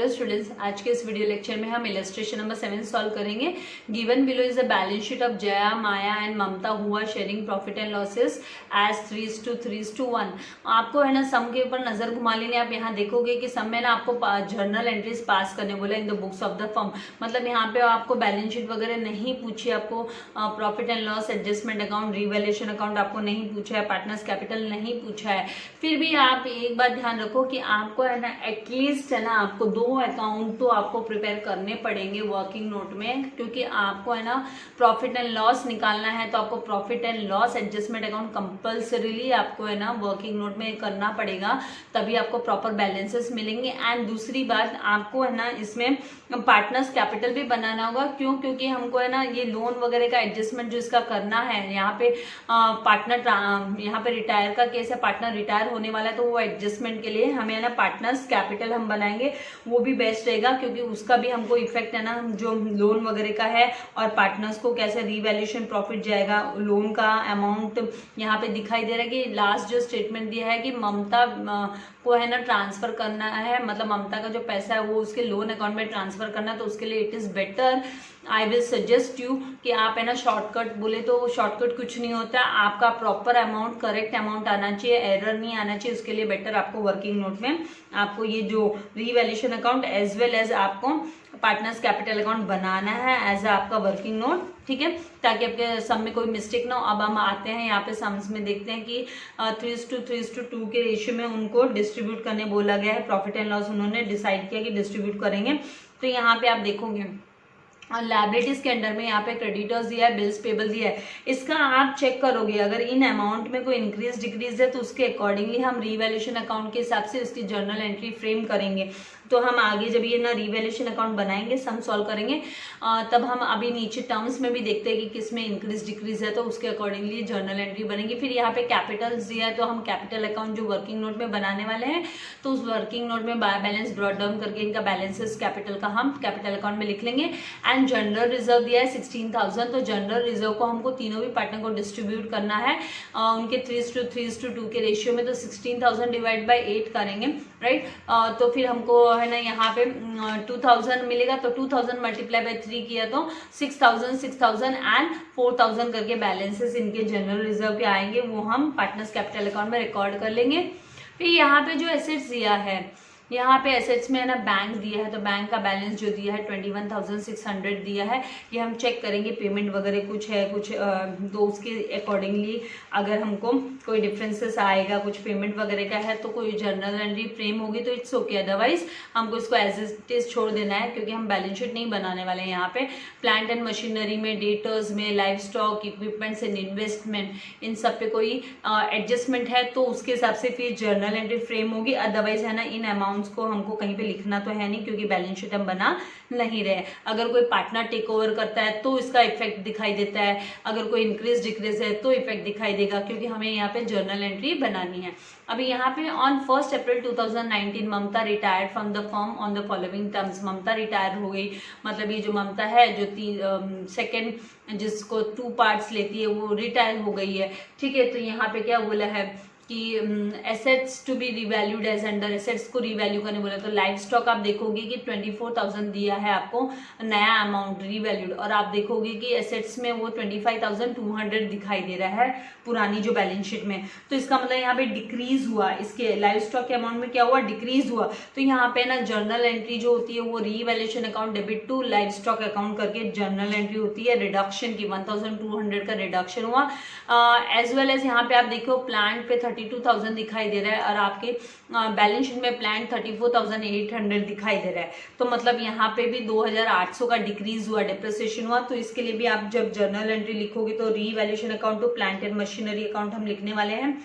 Hello students, आज के इस वीडियो लेक्चर में हम इलस्ट्रेशन नंबर 7 सॉल्व करेंगे। Given below is the balance sheet of Jaya, Maya and Mamata who are sharing profit and losses as 3:3:1। आपको है ना सम के ऊपर नजर घुमा लेनी। आप यहाँ देखोगे कि सम में ना आपको जर्नल एंट्रीज पास करने बोला in the books of the firm. मतलब यहाँ पे आपको बैलेंस शीट वगैरह नहीं पूछी, आपको profit and loss, adjustment account, revaluation account आपको नहीं पूछा है, पार्टनर्स कैपिटल नहीं पूछा है। फिर भी आप एक बात ध्यान रखो कि आपको है ना एटलीस्ट है ना आपको 2 अकाउंट तो आपको प्रिपेयर करने पड़ेंगे वर्किंग नोट में, क्योंकि आपको है ना प्रॉफिट एंड लॉस निकालना है। तो आपको profit and loss adjustment account compulsorily आपको है ना वर्किंग नोट में करना पड़ेगा, तभी आपको प्रॉपर बैलेंसेस मिलेंगे। एंड दूसरी बात, आपको है ना इसमें पार्टनर्स कैपिटल भी बनाना होगा। क्यों? क्योंकि हमको है ना ये लोन वगैरह का एडजस्टमेंट जो इसका करना है, यहाँ पे पार्टनर यहाँ पे रिटायर का केस है, पार्टनर रिटायर होने वाला है, तो वो एडजस्टमेंट के लिए हमें है ना पार्टनर्स कैपिटल हम बनाएंगे, वो भी बेस्ट रहेगा, क्योंकि उसका भी हमको इफेक्ट है ना जो लोन वगैरह का है, और पार्टनर्स को कैसे रिवैल्यूएशन प्रॉफिट जाएगा, लोन का अमाउंट यहाँ पे दिखाई दे रहा है कि लास्ट जो स्टेटमेंट दिया है कि ममता को है ना ट्रांसफर करना है, मतलब ममता का जो पैसा है वो उसके लोन अकाउंट में ट्रांसफर करना है। तो उसके लिए it is better, I will suggest you कि आप है ना शॉर्टकट बोले तो शॉर्टकट कुछ नहीं होता, आपका प्रॉपर अमाउंट करेक्ट अमाउंट आना चाहिए, एरर नहीं आना चाहिए। उसके लिए बेटर आपको वर्किंग नोट में आपको ये जो revaluation account as well as आपको पार्टनर्स कैपिटल अकाउंट बनाना है एज आपका वर्किंग नोट, ठीक है, ताकि आपके सम में कोई मिस्टेक ना हो। अब हम आते हैं यहाँ पे सम्स में, देखते हैं कि 3:3:2 के रेशियो में उनको डिस्ट्रीब्यूट करने बोला गया है। प्रॉफिट एंड लॉस उन्होंने डिसाइड किया कि डिस्ट्रीब्यूट करेंगे। तो यहाँ पे आप देखोगे लायबिलिटीज के अंडर में यहाँ पे क्रेडिटर्स दिया है, बिल्स पेबल दिया है। इसका आप चेक करोगे, अगर इन अमाउंट में कोई इंक्रीज डिक्रीज है तो उसके अकॉर्डिंगली हम रिवैल्यूएशन अकाउंट के हिसाब से उसकी जर्नल एंट्री फ्रेम करेंगे। तो हम आगे जब ये ना रिवैल्यूएशन अकाउंट बनाएंगे, सम सॉल्व करेंगे, तब हम अभी नीचे टर्म्स में भी देखते हैं कि किस में इंक्रीज डिक्रीज है, तो उसके अकॉर्डिंगली जर्नल एंट्री बनेगी। फिर यहाँ पे कैपिटल्स दिया है, तो हम कैपिटल अकाउंट जो वर्किंग नोट में बनाने वाले हैं, तो उस वर्किंग नोट में बैलेंस ब्रॉट डाउन करके इनका बैलेंसेस कैपिटल का हम कैपिटल अकाउंट में लिख लेंगे। एंड जनरल रिजर्व दिया है 16,000, तो जनरल रिजर्व को हमको तीनों भी पार्टनर को डिस्ट्रीब्यूट करना है उनके 3:3:2 के रेशियो में। तो 16,000 डिवाइड बाई 8 करेंगे, राइट। तो फिर हमको है ना यहाँ पे 2,000 मिलेगा, तो 2,000 मल्टीप्लाई बाई 3 किया तो 6,000 6,000 एंड 4,000 करके बैलेंसेस इनके जनरल रिजर्व के आएंगे, वो हम पार्टनर्स कैपिटल अकाउंट में रिकॉर्ड कर लेंगे। फिर यहाँ पे जो एसेट्स दिया है, यहाँ पे एसेट्स में है ना बैंक दिया है, तो बैंक का बैलेंस जो दिया है 21,600 दिया है। ये हम चेक करेंगे पेमेंट वगैरह कुछ है कुछ, तो उसके अकॉर्डिंगली अगर हमको कोई डिफरेंसेस आएगा, कुछ पेमेंट वगैरह का है, तो कोई जर्नल एंट्री फ्रेम होगी तो इट्स ओके, अदरवाइज हमको इसको एज इट इज छोड़ देना है, क्योंकि हम बैलेंस शीट नहीं बनाने वाले हैं। यहाँ पे प्लांट एंड मशीनरी में, डेटर्स में, life stock, equipments and investment, इन सब पे कोई एडजस्टमेंट है तो उसके हिसाब से फिर जर्नल एंट्री फ्रेम होगी। अदरवाइज है ना इन अमाउंट को हमको कहीं पे लिखना तो है नहीं, क्योंकि बैलेंस शीट हम बना नहीं रहे। अगर कोई पार्टनर टेक ओवर करता है तो इसका इफेक्ट दिखाई देता है, अगर कोई इंक्रीज डिक्रीज है तो इफेक्ट दिखाई देगा, क्योंकि हमें यहाँ पे जर्नल एंट्री बनानी है। अभी यहाँ पे on 1 April 2019 Mamata retired from the firm on the following terms. Mamata retire हो गई, मतलब ये जो ममता है जो सेकेंड जिसको 2 पार्ट्स लेती है वो रिटायर हो गई है, ठीक है। तो यहाँ पे क्या बोला है कि assets to be revalued as under, assets को रिवैल्यू करने बोला। तो लाइफ स्टॉक आप देखोगे कि 24,000 दिया है आपको नया अमाउंट रिवैल्यूड, और आप देखोगे कि एसेट्स में वो 25,200 दिखाई दे रहा है पुरानी जो बैलेंस शीट में। तो इसका मतलब यहाँ पे डिक्रीज हुआ, इसके लाइफ स्टॉक के अमाउंट में क्या हुआ, डिक्रीज हुआ। तो यहाँ पे ना जर्नल एंट्री जो होती है वो revaluation account debit to livestock account करके जर्नल एंट्री होती है रिडक्शन की, 1,200 का रिडक्शन हुआ। एज वेल एज यहाँ पे आप देखो प्लांट पे 32,000 दिखाई दे रहा है, और आपके बैलेंस शीट में प्लान 34,800 दिखाई दे रहा है। तो मतलब यहाँ पे भी 2,800 का डिक्रीज हुआ, डिप्रिसिएशन हुआ। तो इसके लिए भी आप जब जर्नल एंट्री लिखोगे तो revaluation account to plant and machinery account हम लिखने वाले हैं।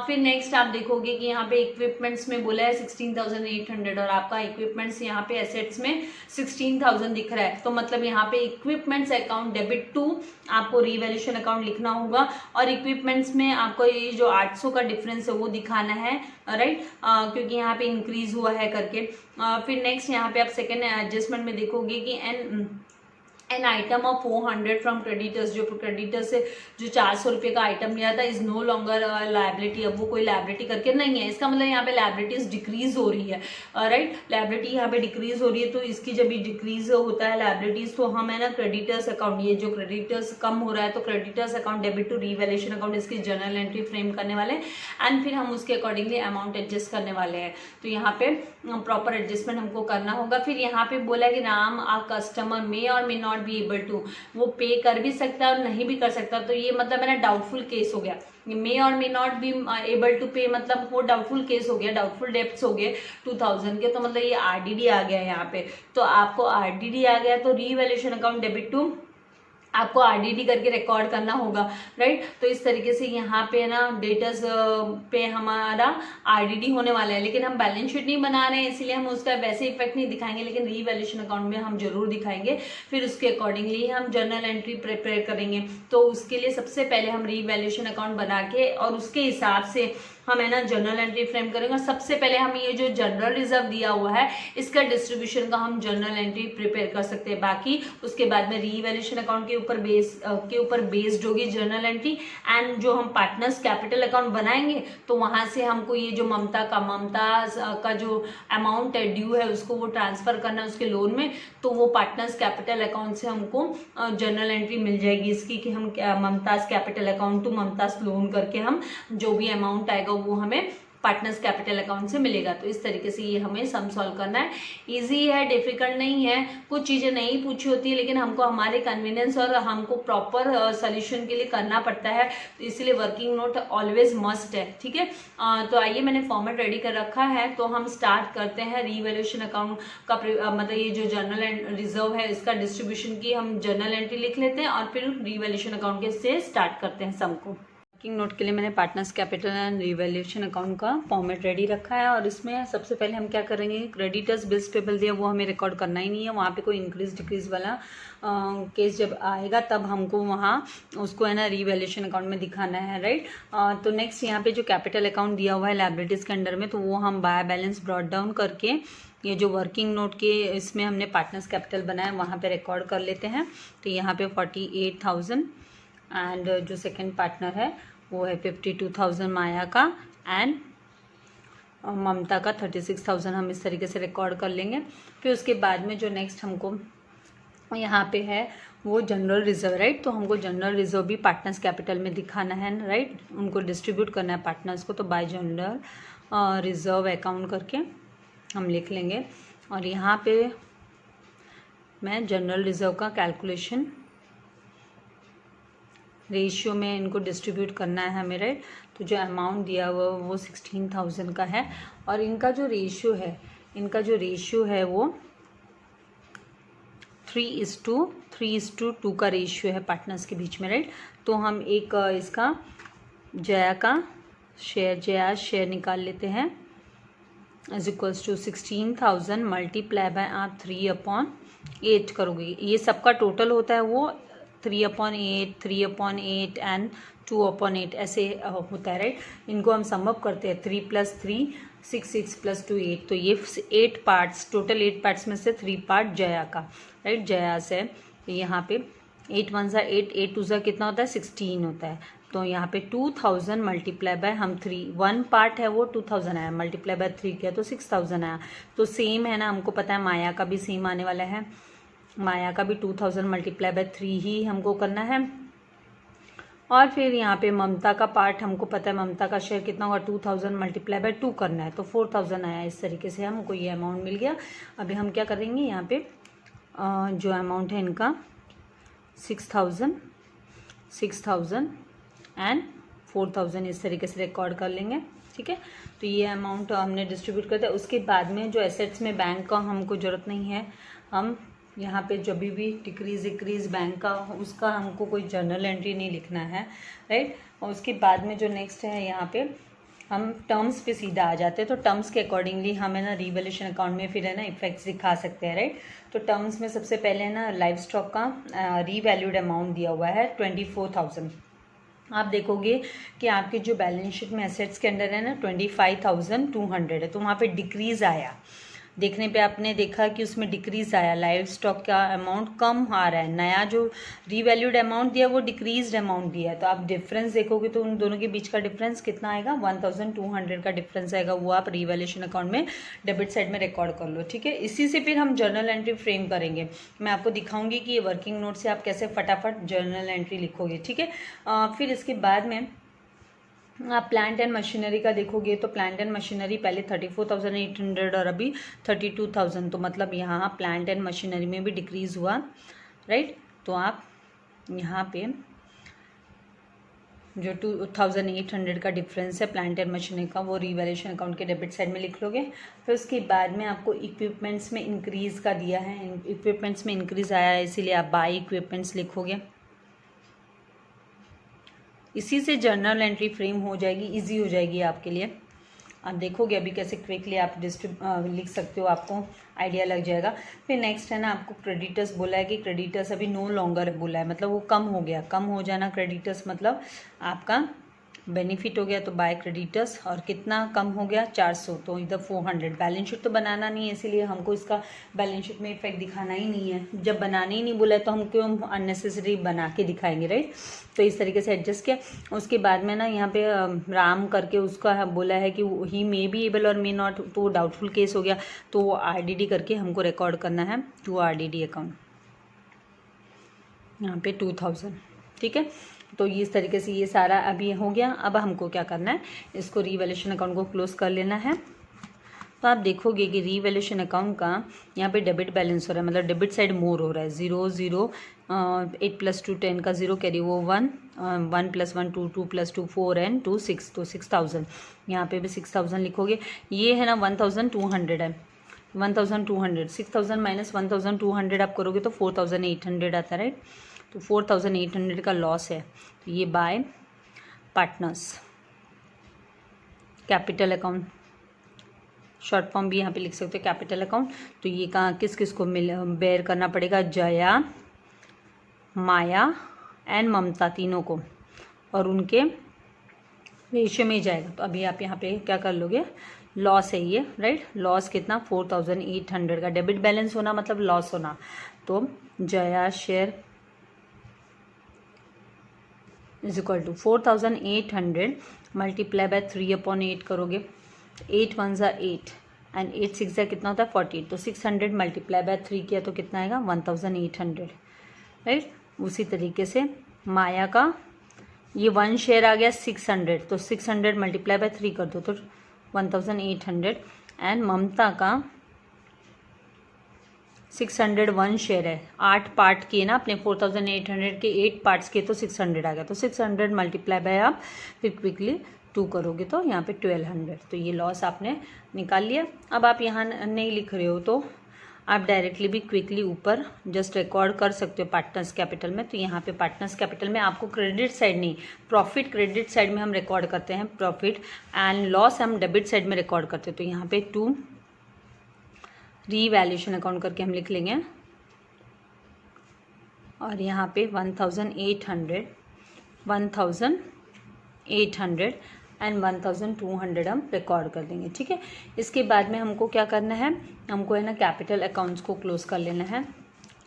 फिर नेक्स्ट आप देखोगे कि यहाँ पे इक्विपमेंट्स में बोला है 16,800, और आपका इक्विपमेंट्स यहाँ पे एसेट्स में 16,000 दिख रहा है। तो मतलब यहाँ पे इक्विपमेंट्स अकाउंट डेबिट टू आपको रिवैल्यूएशन अकाउंट लिखना होगा, और इक्विपमेंट्स में आपको ये जो 800 का डिफरेंस है वो दिखाना है, राइट, क्योंकि यहाँ पे इंक्रीज हुआ है करके। फिर नेक्स्ट यहाँ पे आप सेकेंड एडजस्टमेंट में देखोगे कि an item of 400 from creditors, जो क्रेडिटर्स से जो 400 रुपये का आइटम लिया था, इज नो लॉन्गर लाइबिलिटी, अब वो कोई लाइबिलिटी करके नहीं है। इसका मतलब यहाँ पे लाइबिलिटीज डिक्रीज हो रही है, राइट, लाइबिलिटी यहाँ पे डिक्रीज हो रही है। तो इसकी जब भी डिक्रीज होता है लाइबिलिटीज, तो हम है ना क्रेडिटर्स अकाउंट, ये जो क्रेडिटर्स कम हो रहा है तो creditors account debit to revaluation account, इसकी जर्नल एंट्री फ्रेम करने वाले एंड फिर हम उसके अकॉर्डिंगली अमाउंट एडजस्ट करने वाले हैं। तो यहाँ पे प्रॉपर एडजस्टमेंट हमको करना होगा। फिर यहाँ पे बोला कि राम आ customer may or may not be able to, वो पे कर भी सकता है और नहीं भी कर सकता। तो ये मतलब मेरा डाउटफुल केस हो गया, may or may not be able to pay, मतलब वो डाउटफुल केस हो गया, डाउटफुल डेब्ट्स हो गए 2000 के। तो मतलब ये आरडीडी आ गया यहाँ पे। तो आपको आरडीडी आ गया तो रीवैल्यूएशन अकाउंट डेबिट टू आपको आरडीडी करके रिकॉर्ड करना होगा, राइट। तो इस तरीके से यहाँ पे ना डेटर्स पे हमारा आरडीडी होने वाला है, लेकिन हम बैलेंस शीट नहीं बना रहे हैं इसलिए हम उसका वैसे इफेक्ट नहीं दिखाएंगे, लेकिन रीवैल्यूएशन अकाउंट में हम जरूर दिखाएंगे। फिर उसके अकॉर्डिंगली हम जर्नल एंट्री प्रिपेयर करेंगे। तो उसके लिए सबसे पहले हम रीवैल्यूएशन अकाउंट बना के और उसके हिसाब से हम है ना जर्नल एंट्री फ्रेम करेंगे। और सबसे पहले हम ये जो जनरल रिजर्व दिया हुआ है इसका डिस्ट्रीब्यूशन का हम जर्नल एंट्री प्रिपेयर कर सकते हैं। बाकी उसके बाद में रीवैल्यूएशन अकाउंट के ऊपर बेस्ड होगी जर्नल एंट्री। एंड जो हम पार्टनर्स कैपिटल अकाउंट बनाएंगे तो वहां से हमको ये जो ममता का जो अमाउंट है ड्यू है उसको वो ट्रांसफर करना है उसके लोन में। तो वो पार्टनर्स कैपिटल अकाउंट से हमको जर्नल एंट्री मिल जाएगी इसकी कि हम Mamata's capital account to Mamata's loan करके हम जो भी अमाउंट आएगा वो हमें पार्टनर्स कैपिटल अकाउंट से मिलेगा। तो इस तरीके से ये हमें सम सॉल्व करना है। इजी है, डिफिकल्ट नहीं है, कुछ चीज़ें नहीं पूछी होती है लेकिन हमको हमारे कन्वीनियंस और हमको प्रॉपर सोल्यूशन के लिए करना पड़ता है। तो इसलिए वर्किंग नोट ऑलवेज मस्ट है, ठीक है। तो आइए मैंने फॉर्मेट रेडी कर रखा है, तो हम स्टार्ट करते हैं रीवैल्यूएशन अकाउंट का मतलब ये जो जर्नल एंड रिजर्व है इसका डिस्ट्रीब्यूशन की हम जर्नल एंट्री लिख लेते हैं और फिर रीवैल्यूएशन अकाउंट के से स्टार्ट करते हैं सम को। नोट के लिए मैंने partners capital and revaluation account का फॉर्मेट रेडी रखा है। और इसमें सबसे पहले हम क्या करेंगे, क्रेडिटर्स बिल्स पेबल दिया वो हमें रिकॉर्ड करना ही नहीं है। वहाँ पे कोई इंक्रीज डिक्रीज वाला केस जब आएगा तब हमको वहाँ उसको है ना रीवैल्यूएशन अकाउंट में दिखाना है, राइट। तो नेक्स्ट यहाँ पे जो कैपिटल अकाउंट दिया हुआ है लायबिलिटीज़ के अंडर में, तो वो हम बाय बैलेंस ब्रॉट डाउन करके ये जो वर्किंग नोट के इसमें हमने पार्टनर्स कैपिटल बनाया वहाँ पे रिकॉर्ड कर लेते हैं। तो यहाँ पे 48,000 एंड जो सेकेंड पार्टनर है वो है 52,000 माया का एंड ममता का 36,000 हम इस तरीके से रिकॉर्ड कर लेंगे। फिर उसके बाद में जो नेक्स्ट हमको यहाँ पे है वो जनरल रिजर्व, राइट। तो हमको जनरल रिजर्व भी पार्टनर्स कैपिटल में दिखाना है, राइट, उनको डिस्ट्रीब्यूट करना है पार्टनर्स को। तो बाय जनरल रिजर्व अकाउंट करके हम लिख लेंगे। और यहाँ पे मैं जनरल रिजर्व का कैलकुलेशन रेशियो में इनको डिस्ट्रीब्यूट करना है हमें, राइट। तो जो अमाउंट दिया हुआ वो 16,000 का है और इनका जो रेशियो है वो 3:2 का रेशियो है पार्टनर्स के बीच में, राइट। तो हम एक इसका जया शेयर निकाल लेते हैं is equals to 16,000 multiply by आप 3/8 करोगे। ये सबका टोटल होता है वो 3/8, 3/8 एंड 2/8 ऐसे होता है, राइट। इनको हम सम अप करते हैं 3 + 3 6 + 2 8। तो ये 8 पार्ट्स, टोटल 8 पार्ट्स में से 3 पार्ट जया का, राइट, जया से। यहाँ पे 8 × 1 = 8, 8 × 2 = कितना होता है 16 होता है। तो यहाँ पे 2000 मल्टीप्लाई बाय हम 3, 1 पार्ट है वो 2000 आया, मल्टीप्लाई बाय 3 किया तो 6000 आया। तो सेम है ना, हमको पता है माया का भी सेम आने वाला है, माया का भी 2000 मल्टीप्लाई बाय 3 ही हमको करना है। और फिर यहाँ पे ममता का पार्ट हमको पता है, ममता का शेयर कितना होगा 2000 मल्टीप्लाई बाय 2 करना है, तो 4000 आया। इस तरीके से हमको ये अमाउंट मिल गया। अभी हम क्या करेंगे, यहाँ पे जो अमाउंट है इनका 6000 एंड 4000 इस तरीके से रिकॉर्ड कर लेंगे, ठीक है। तो ये अमाउंट हमने डिस्ट्रीब्यूट कर दिया। उसके बाद में जो एसेट्स में बैंक का हमको ज़रूरत नहीं है, हम यहाँ पे जब भी डिक्रीज बैंक का उसका हमको कोई जर्नल एंट्री नहीं लिखना है, राइट। और उसके बाद में जो नेक्स्ट है यहाँ पे हम टर्म्स पे सीधा आ जाते हैं। तो टर्म्स के अकॉर्डिंगली हम है ना रीवैल्यूएशन अकाउंट में फिर है ना इफेक्ट्स दिखा सकते हैं, राइट। तो टर्म्स में सबसे पहले है ना लाइव स्टॉक का रीवैल्यूड अमाउंट दिया हुआ है 24,000। आप देखोगे कि आपके जो बैलेंस शीट में एसेट्स के अंदर है ना 25,200 है, तो वहाँ पे डिक्रीज आया, देखने पे आपने देखा कि उसमें डिक्रीज आया, लाइव स्टॉक का अमाउंट कम आ रहा है, नया जो रीवैल्यूड अमाउंट दिया वो डिक्रीज्ड अमाउंट दिया है। तो आप डिफरेंस देखोगे तो उन दोनों के बीच का डिफरेंस कितना आएगा, 1200 का डिफरेंस आएगा, वो आप रीवैल्यूएशन अकाउंट में डेबिट साइड में रिकॉर्ड कर लो। ठीक है, इसी से फिर हम जर्नल एंट्री फ्रेम करेंगे। मैं आपको दिखाऊंगी कि ये वर्किंग नोट से आप कैसे फटाफट जर्नल एंट्री लिखोगे। ठीक है, फिर इसके बाद में आप प्लांट एंड मशीनरी का देखोगे तो प्लांट एंड मशीनरी पहले 34,800 और अभी 32,000, तो मतलब यहाँ प्लांट एंड मशीनरी में भी डिक्रीज़ हुआ, राइट। तो आप यहाँ पे जो 2,800 का डिफरेंस है प्लांट एंड मशीनरी का वो रीवैल्यूएशन अकाउंट के डेबिट साइड में लिख लोगे। फिर उसके बाद में आपको इक्विपमेंट्स में इंक्रीज़ का दिया है, इक्विपमेंट्स में इंक्रीज़ आया है इसीलिए आप बाय इक्विपमेंट्स लिखोगे। इसी से जर्नल एंट्री फ्रेम हो जाएगी, इजी हो जाएगी आपके लिए। आप देखोगे अभी कैसे क्विकली आप लिख सकते हो, आपको आइडिया लग जाएगा। फिर नेक्स्ट है ना, आपको क्रेडिटर्स बोला है कि क्रेडिटर्स अभी नो लॉन्गर बोला है, मतलब वो कम हो गया। कम हो जाना क्रेडिटर्स मतलब आपका बेनिफिट हो गया, तो बाय क्रेडिटर्स। और कितना कम हो गया, 400, तो इधर 400। बैलेंस शीट तो बनाना नहीं है इसीलिए हमको इसका बैलेंस शीट में इफेक्ट दिखाना ही नहीं है। जब बनाने ही नहीं बोला है तो हम क्यों अननेसेसरी बना के दिखाएंगे, राइट। तो इस तरीके से एडजस्ट किया। उसके बाद में ना यहाँ पे राम करके उसका बोला है कि ही मे बी एबल और मे नॉट, तो डाउटफुल केस हो गया, तो वो RDD करके हमको रिकॉर्ड करना है टू RDD अकाउंट, यहाँ पे 2000। ठीक है, तो इस तरीके से ये सारा अभी हो गया। अब हमको क्या करना है, इसको रीवैल्यूएशन अकाउंट को क्लोज कर लेना है। तो आप देखोगे कि रीवैल्यूएशन अकाउंट का यहाँ पे डेबिट बैलेंस हो रहा है, मतलब डेबिट साइड मोर हो रहा है। 0 0 8 + 2 10 का 0 कैरी वो 1 1 + 1 2 2 + 2 4 and 2 6, तो 6000। यहाँ पे भी 6000 लिखोगे। ये है ना 1200 है, 1200 6000 माइनस 1200 आप करोगे तो 4800 आता है, राइट। तो 4800 का लॉस है। तो ये bye partners capital account, short form भी यहाँ पे लिख सकते हो कैपिटल अकाउंट। तो ये कहाँ किस किस को बेयर करना पड़ेगा, जया, माया एंड ममता, तीनों को, और उनके रेशियो में ही जाएगा। तो अभी आप यहाँ पे क्या कर लोगे, लॉस है ये, राइट। लॉस कितना, 4800 का डेबिट बैलेंस होना मतलब लॉस होना। तो Jaya share is equal to 4800 multiply by 3/8 करोगे, 8 1 ज़ा 8 एंड 8 6 ज़ा कितना होता है 48, तो 600 मल्टीप्लाई बाय 3 किया तो कितना आएगा 1800, राइट। उसी तरीके से माया का ये 1 शेयर आ गया 600, तो 600 मल्टीप्लाई बाय 3 कर दो तो 1800। एंड ममता का 601 शेयर है, 8 पार्ट किए ना अपने 4800 के 8 पार्ट्स किए तो 600 आ गया। तो 600 मल्टीप्लाई बाय आप फिर क्विकली 2 करोगे तो यहाँ पे 1200। तो ये लॉस आपने निकाल लिया। अब आप यहाँ नहीं लिख रहे हो तो आप डायरेक्टली भी क्विकली ऊपर जस्ट रिकॉर्ड कर सकते हो पार्टनर्स कैपिटल में। तो यहाँ पे पार्टनर्स कैपिटल में आपको क्रेडिट साइड नहीं, प्रॉफिट क्रेडिट साइड में हम रिकॉर्ड करते हैं, प्रॉफिट एंड लॉस हम डेबिट साइड में रिकॉर्ड करते हैं। तो यहाँ पे 2 रीवैल्यूएशन अकाउंट करके हम लिख लेंगे, और यहाँ पे 1800 एंड 1200 हम रिकॉर्ड कर देंगे। ठीक है, इसके बाद में हमको क्या करना है, हमको है ना कैपिटल अकाउंट्स को क्लोज कर लेना है।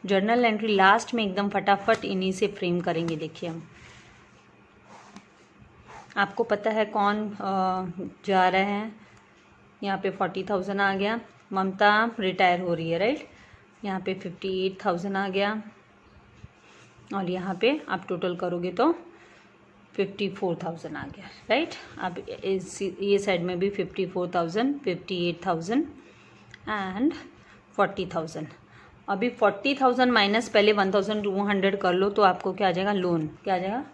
जर्नल एंट्री लास्ट में एकदम फटाफट इन्हीं से फ्रेम करेंगे। देखिए हम, आपको पता है कौन जा रहे हैं, यहाँ पे 40,000 आ गया, ममता रिटायर हो रही है, राइट। यहाँ पे 58,000 आ गया, और यहाँ पे आप टोटल करोगे तो 54,000 आ गया, राइट। अब ये साइड में भी 54,000, 58,000 एंड 40,000। अभी 40,000 माइनस पहले 1200 कर लो तो आपको क्या आ जाएगा, लोन, क्या आ जाएगा,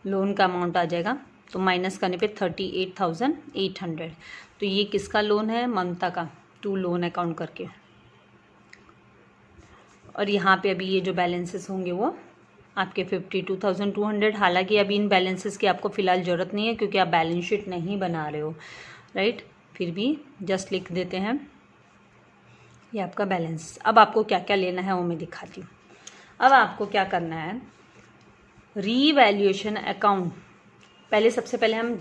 लोन का अमाउंट आ जाएगा। तो माइनस करने पे 38,800। तो ये किसका लोन है, ममता का, 2 लोन अकाउंट करके। और यहाँ पे अभी ये जो बैलेंसेस होंगे वो आपके 52,200। हालांकि अभी इन बैलेंसेस की आपको फ़िलहाल ज़रूरत नहीं है क्योंकि आप बैलेंस शीट नहीं बना रहे हो, राइट। फिर भी जस्ट लिख देते हैं ये आपका बैलेंस। अब आपको क्या क्या लेना है वो मैं दिखाती हूँ। अब आपको क्या करना है, रीवैल्यूएशन अकाउंट पहले सबसे पहले हम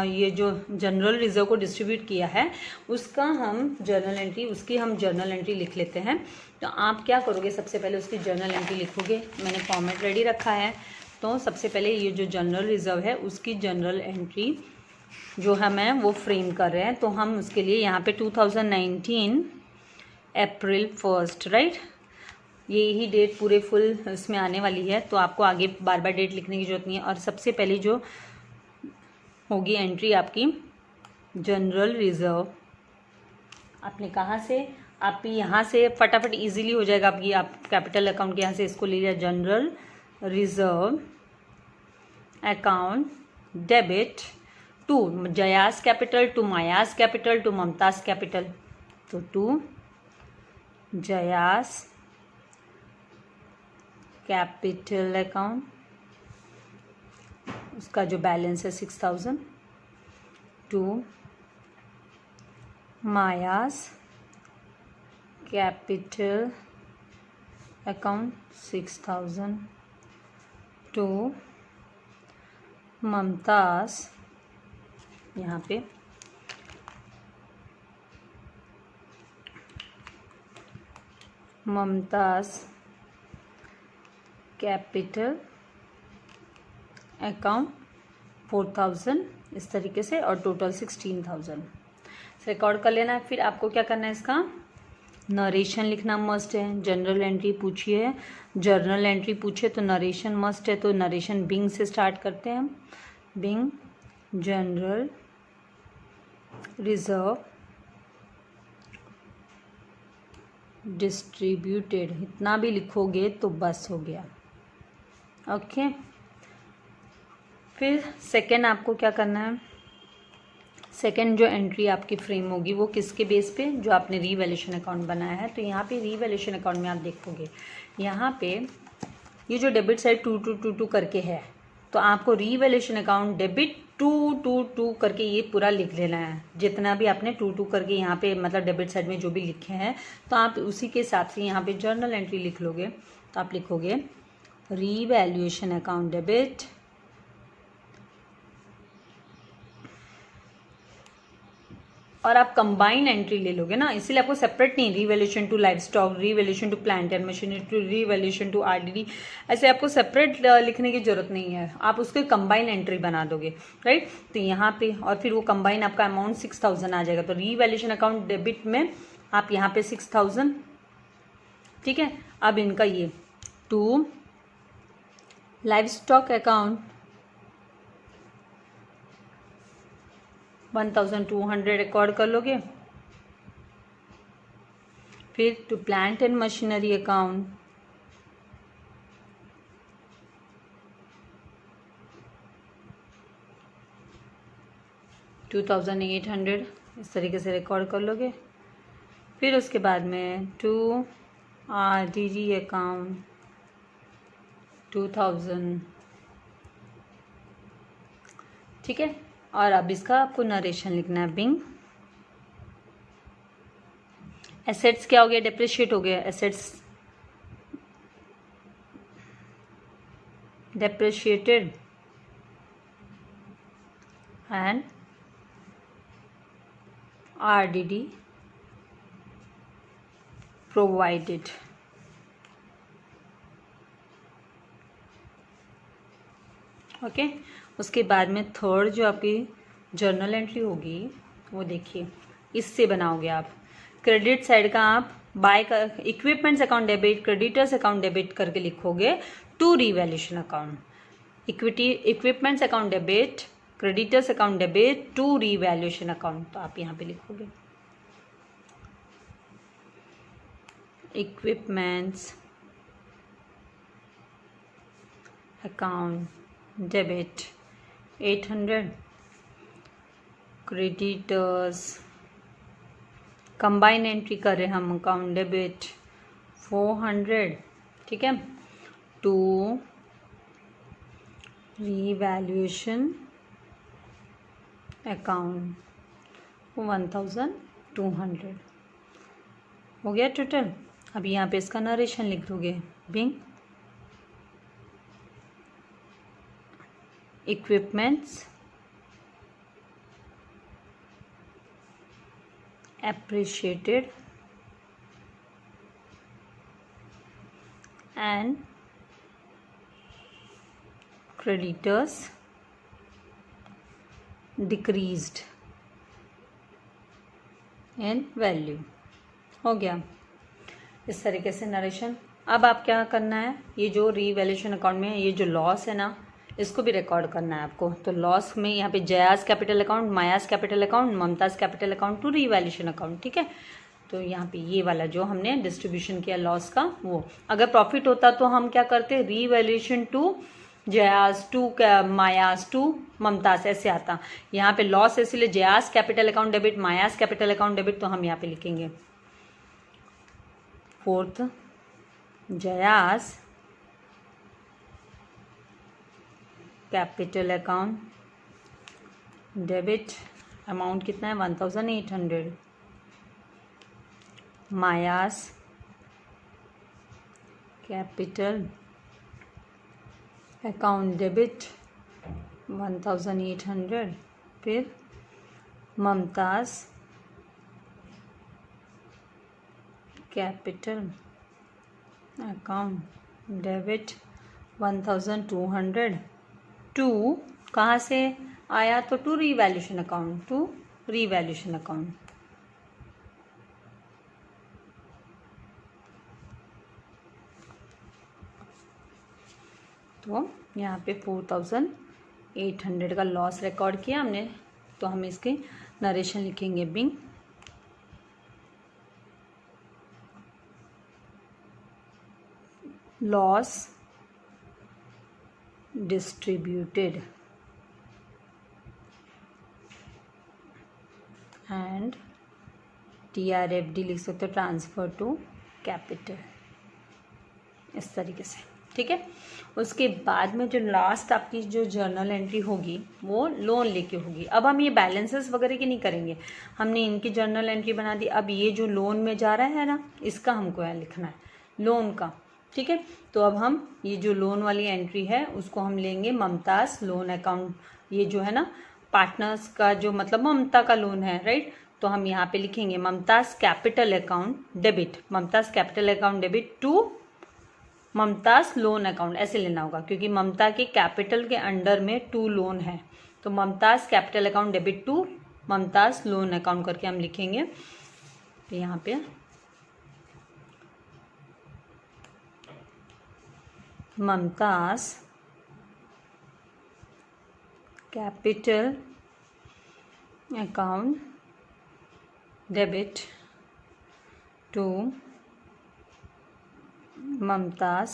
ये जो जनरल रिजर्व को डिस्ट्रीब्यूट किया है उसका हम जर्नल एंट्री लिख लेते हैं। तो आप क्या करोगे, सबसे पहले उसकी जर्नल एंट्री लिखोगे। मैंने फॉर्मेट रेडी रखा है। तो सबसे पहले ये जो जनरल रिजर्व है उसकी जनरल एंट्री जो हमें वो फ्रेम कर रहे हैं, तो हम उसके लिए यहाँ पे 2019 अप्रैल 1 राइट, यही डेट पूरे फुल इसमें आने वाली है। तो आपको आगे बार बार डेट लिखने की जरूरत नहीं है। और सबसे पहले जो होगी एंट्री आपकी जनरल रिजर्व, आपने कहाँ से, आप यहाँ से फटाफट इजीली हो जाएगा आपकी, आप कैपिटल अकाउंट के यहाँ से इसको ले लिया, general reserve account debit to Jaya's capital, to Maya's capital, to Mumtaz capital. तो टू जयास कैपिटल अकाउंट, उसका जो बैलेंस है 6000, to Maya's capital account 6000, to Mumtaz, यहाँ पे ममताज कैपिटल अकाउंट 4000 इस तरीके से, और टोटल 16000 रिकॉर्ड कर लेना है। फिर आपको क्या करना है, इसका नरेशन लिखना मस्ट है। जनरल एंट्री पूछिए, जर्नल एंट्री पूछे तो नरेशन मस्ट है। तो नरेशन बिंग से स्टार्ट करते हैं हम। बिंग जनरल रिजर्व डिस्ट्रीब्यूटेड, इतना भी लिखोगे तो बस हो गया। ओके, फिर सेकंड आपको क्या करना है, सेकंड जो एंट्री आपकी फ्रेम होगी वो किसके बेस पे, जो आपने रीवैल्यूएशन अकाउंट बनाया है। तो यहाँ पे रीवैल्यूएशन अकाउंट में आप देखोगे यहाँ पे ये जो डेबिट साइड 2222 करके है, तो आपको रीवैल्यूएशन अकाउंट डेबिट 222 करके ये पूरा लिख लेना है। जितना भी आपने 22 करके यहाँ पे मतलब डेबिट साइड में जो भी लिखे हैं, तो आप उसी के हिसाब से यहाँ पे जर्नल एंट्री लिख लोगे। तो आप लिखोगे रीवैल्यूएशन अकाउंट डेबिट और आप कंबाइन एंट्री ले लोगे ना, इसीलिए आपको सेपरेट नहीं, revaluation to livestock, revaluation to plant and machinery, to revaluation to RDD, ऐसे आपको सेपरेट लिखने की जरूरत नहीं है। आप उसके कंबाइन एंट्री बना दोगे राइट। तो यहाँ पे और फिर वो कंबाइन आपका अमाउंट 6000 आ जाएगा। तो रीवैल्यूएशन अकाउंट डेबिट में आप यहाँ पे 6000, ठीक है। अब इनका ये to livestock account 1200 record कर लोगे। फिर to plant and machinery account 2800 इस तरीके से रिकॉर्ड कर लोगे। फिर उसके बाद में टू आरडीडी अकाउंट 2000, ठीक है। और अब इसका आपको नरेशन लिखना है। बिंग एसेट्स क्या हो गया, डेप्रिशिएट हो गया, assets depreciated and RDD provided. Okay, उसके बाद में थर्ड जो आपकी जर्नल एंट्री होगी वो देखिए इससे बनाओगे आप। क्रेडिट साइड का आप बाय का equipments account debit, creditors account debit करके लिखोगे to revaluation account. Equipments account debit, creditors account debit to revaluation account. तो आप यहाँ पे लिखोगे equipments account debit 800, creditors combine entry कर रहे हैं हम अकाउंट डेबिट 400, ठीक है, टू रीवैल्यूएशन अकाउंट 1200 हो गया टोटल। अब यहाँ पे इसका नरेशन लिख दोगे। Being equipments appreciated and creditors decreased in value। हो गया इस तरीके से नरेशन। अब आप क्या करना है, ये जो रीवैल्यूएशन अकाउंट में है, ये जो लॉस है ना, इसको भी रिकॉर्ड करना है आपको। तो लॉस में यहाँ पे Jaya's capital account, Maya's capital account, Mumtaz capital account to revaluation account, ठीक है। तो यहाँ पे ये वाला जो हमने डिस्ट्रीब्यूशन किया लॉस का, वो अगर प्रॉफिट होता तो हम क्या करते, revaluation to Jaya's to Maya's to Mumtaz ऐसे आता। यहाँ पे लॉस है इसलिए Jaya's capital account debit, Maya's capital account debit, तो हम यहाँ पे लिखेंगे fourth Jaya's capital account debit, amount कितना है 1800। Maya's capital account debit 1800। फिर Mumtaz capital account debit 1200 to कहाँ से आया, तो to revaluation account, to revaluation account. तो यहाँ पे 4800 का लॉस रिकॉर्ड किया हमने, तो हम इसके नरेशन लिखेंगे Bing loss distributed and TRFD लिख सकते हो, ट्रांसफर टू कैपिटल, इस तरीके से, ठीक है। उसके बाद में जो लास्ट आपकी जो जर्नल एंट्री होगी वो लोन लेके होगी। अब हम ये बैलेंसेस वगैरह की नहीं करेंगे, हमने इनकी जर्नल एंट्री बना दी। अब ये जो लोन में जा रहा है ना, इसका हमको यहाँ लिखना है, लोन का, ठीक है। तो अब हम ये जो लोन वाली एंट्री है उसको हम लेंगे ममताज लोन अकाउंट। ये जो है ना पार्टनर्स का जो मतलब ममता का लोन है, राइट। तो हम यहाँ पे लिखेंगे Mamata's capital account debit, Mamata's capital account debit to Mamata's loan account, ऐसे लेना होगा क्योंकि ममता के कैपिटल के अंडर में टू लोन है। तो Mamata's capital account debit to Mamata's loan account करके हम लिखेंगे। तो यहाँ पे Mamata's capital account debit to Mamata's,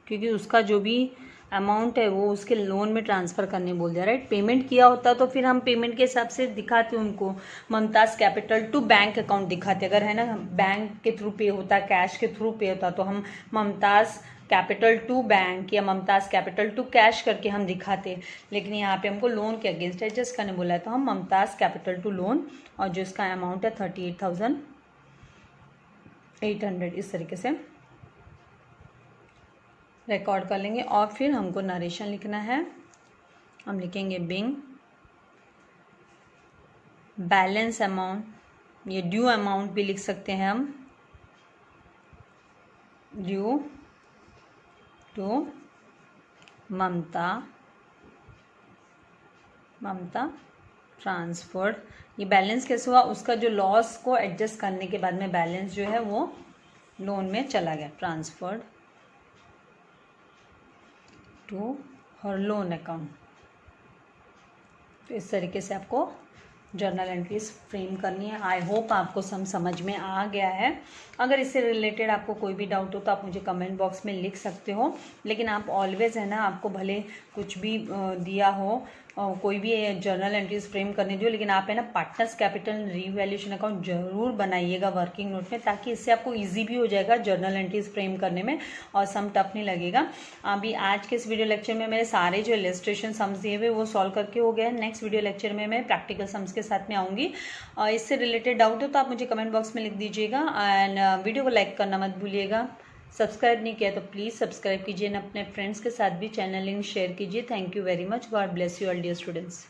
क्योंकि उसका जो भी अमाउंट है वो उसके लोन में ट्रांसफ़र करने बोल दिया, राइट। पेमेंट किया होता तो फिर हम पेमेंट के हिसाब से दिखाते उनको, Mamata's capital to bank account दिखाते। अगर है ना बैंक के थ्रू पे होता, कैश के थ्रू पे होता, तो हम ममताज कैपिटल टू बैंक या ममताज कैपिटल टू कैश करके हम दिखाते। लेकिन यहाँ पे हमको लोन के अगेंस्ट एडजस्ट करने बोला है, तो हम ममताज कैपिटल टू लोन और जो इसका अमाउंट है 38,800 इस तरीके से रिकॉर्ड कर लेंगे। और फिर हमको नरेशन लिखना है, हम लिखेंगे बिंग बैलेंस अमाउंट, ये ड्यू अमाउंट भी लिख सकते हैं हम, ड्यू टू ममता ट्रांसफर्ड। ये बैलेंस कैसे हुआ, उसका जो लॉस को एडजस्ट करने के बाद में बैलेंस जो है वो लोन में चला गया, transferred to her loan account. तो इस तरीके से आपको जर्नल एंट्रीज फ्रेम करनी है। आई होप आपको समझ में आ गया है। अगर इससे रिलेटेड आपको कोई भी डाउट हो तो आप मुझे कमेंट बॉक्स में लिख सकते हो। लेकिन आप ऑलवेज है ना, आपको भले कुछ भी दिया हो, कोई भी जर्नल एंट्रीज फ्रेम करने दो, लेकिन आप है ना पार्टनर्स कैपिटल रीवैल्यूएशन अकाउंट जरूर बनाइएगा वर्किंग नोट में, ताकि इससे आपको इजी भी हो जाएगा जर्नल एंट्रीज फ्रेम करने में और सम टफ नहीं लगेगा। अभी आज के इस वीडियो लेक्चर में मेरे सारे जो इलस्ट्रेशन सम्स दिए हुए वो सॉल्व करके हो गए हैं। नेक्स्ट वीडियो लेक्चर में मैं प्रैक्टिकल सम्स के साथ में आऊँगी। इससे रिलेटेड डाउट हो तो आप मुझे कमेंट बॉक्स में लिख दीजिएगा। एंड वीडियो को लाइक करना मत भूलिएगा। सब्सक्राइब नहीं किया तो प्लीज़ सब्सक्राइब कीजिए, अपने फ्रेंड्स के साथ भी चैनल लिंक शेयर कीजिए। Thank you very much. God bless you all dear students.